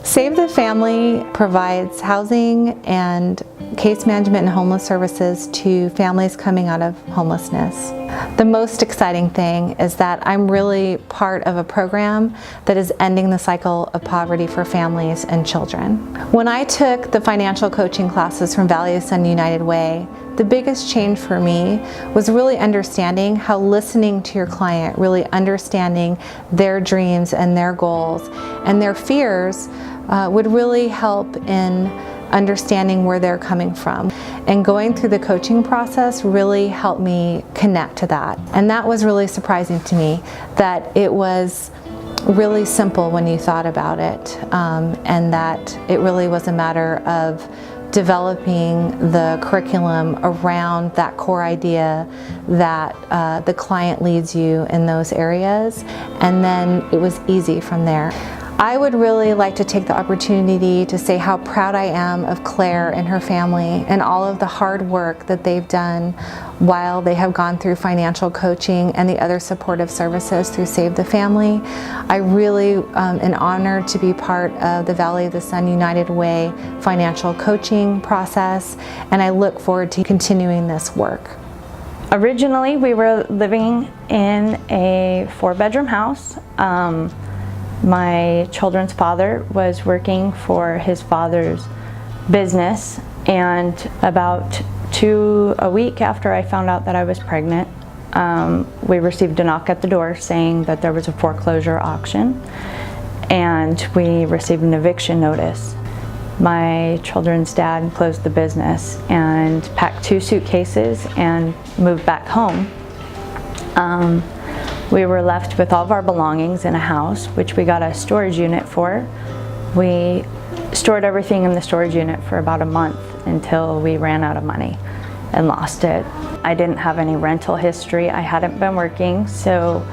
Save the Family provides housing and case management and homeless services to families coming out of homelessness. The most exciting thing is that I'm really part of a program that is ending the cycle of poverty for families and children. When I took the financial coaching classes from Valley of the Sun United Way, the biggest change for me was really understanding how listening to your client, really understanding their dreams and their goals and their fears would really help in understanding where they're coming from. And going through the coaching process really helped me connect to that. And that was really surprising to me, that it was really simple when you thought about it, and that it really was a matter of developing the curriculum around that core idea that the client leads you in those areas, and then it was easy from there. I would really like to take the opportunity to say how proud I am of Claire and her family and all of the hard work that they've done while they have gone through financial coaching and the other supportive services through Save the Family. I really am honored to be part of the Valley of the Sun United Way financial coaching process, and I look forward to continuing this work. Originally, we were living in a 4-bedroom house. My children's father was working for his father's business, and about a week after I found out that I was pregnant, we received a knock at the door saying that there was a foreclosure auction, and we received an eviction notice. My children's dad closed the business and packed 2 suitcases and moved back home. We were left with all of our belongings in a house, which we got a storage unit for. We stored everything in the storage unit for about a month until we ran out of money and lost it. I didn't have any rental history. I hadn't been working, so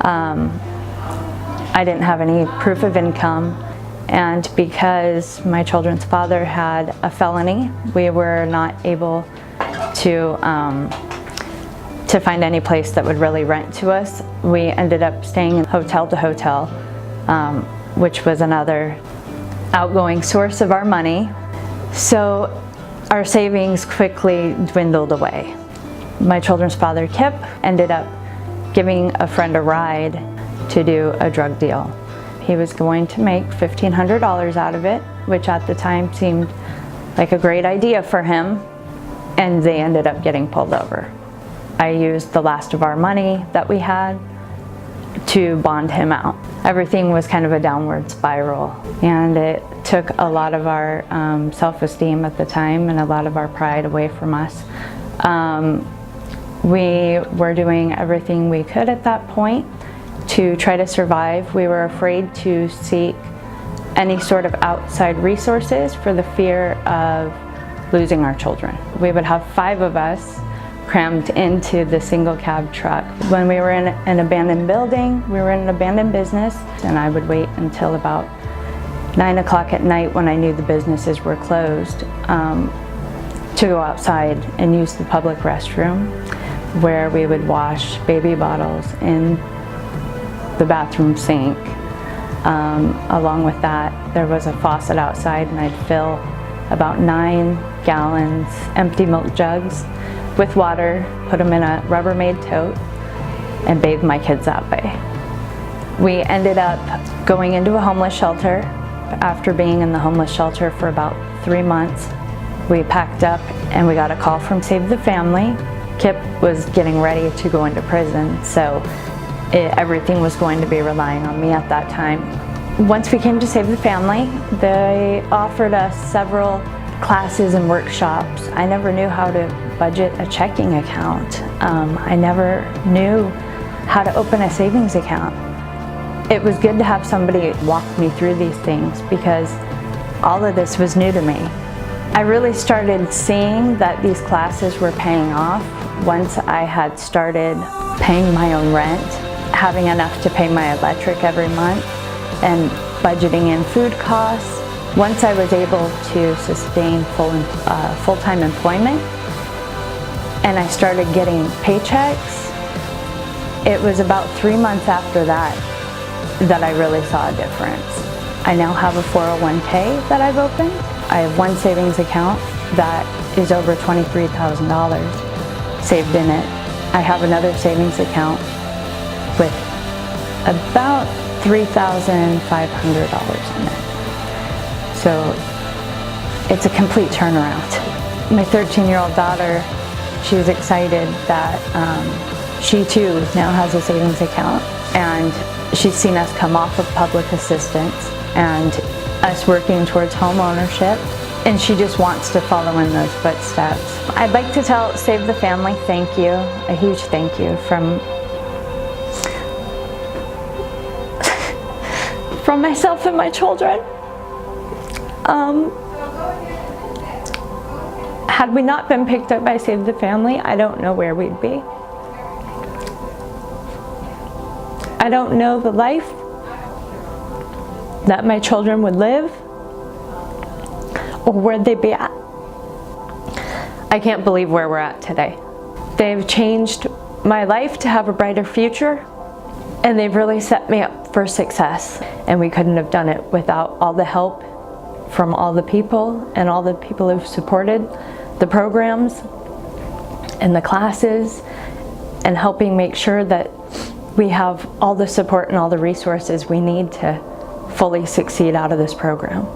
I didn't have any proof of income. And because my children's father had a felony, we were not able to find any place that would really rent to us. We ended up staying in hotel to hotel, which was another outgoing source of our money. So our savings quickly dwindled away. My children's father, Kip, ended up giving a friend a ride to do a drug deal. He was going to make $1,500 out of it, which at the time seemed like a great idea for him, and they ended up getting pulled over. I used the last of our money that we had to bond him out. Everything was kind of a downward spiral, and it took a lot of our self-esteem at the time and a lot of our pride away from us. We were doing everything we could at that point to try to survive. We were afraid to seek any sort of outside resources for the fear of losing our children. We would have 5 of us crammed into the single cab truck. When we were in an abandoned building, we were in an abandoned business, and I would wait until about 9 o'clock at night when I knew the businesses were closed to go outside and use the public restroom, where we would wash baby bottles in the bathroom sink. Along with that, there was a faucet outside, and I'd fill about 9 gallons empty milk jugs with water, put them in a Rubbermaid tote, and bathe my kids that way. We ended up going into a homeless shelter. After being in the homeless shelter for about 3 months, we packed up and we got a call from Save the Family. Kip was getting ready to go into prison, so everything was going to be relying on me at that time. Once we came to Save the Family, they offered us several classes and workshops. I never knew how to budget a checking account. I never knew how to open a savings account. It was good to have somebody walk me through these things because all of this was new to me. I really started seeing that these classes were paying off once I had started paying my own rent, having enough to pay my electric every month, and budgeting in food costs. Once I was able to sustain full-time employment and I started getting paychecks, it was about 3 months after that I really saw a difference. I now have a 401k that I've opened. I have one savings account that is over $23,000 saved in it. I have another savings account with about $3,500 in it. So it's a complete turnaround. My 13-year-old daughter, she's excited that she too now has a savings account, and she's seen us come off of public assistance and us working towards home ownership, and she just wants to follow in those footsteps. I'd like to tell Save the Family thank you, a huge thank you from myself and my children. Had we not been picked up by Save the Family, I don't know where we'd be. I don't know the life that my children would live or where they'd be at. I can't believe where we're at today. They've changed my life to have a brighter future, and they've really set me up for success. And we couldn't have done it without all the help from all the people and all the people who've supported the programs and the classes, and helping make sure that we have all the support and all the resources we need to fully succeed out of this program.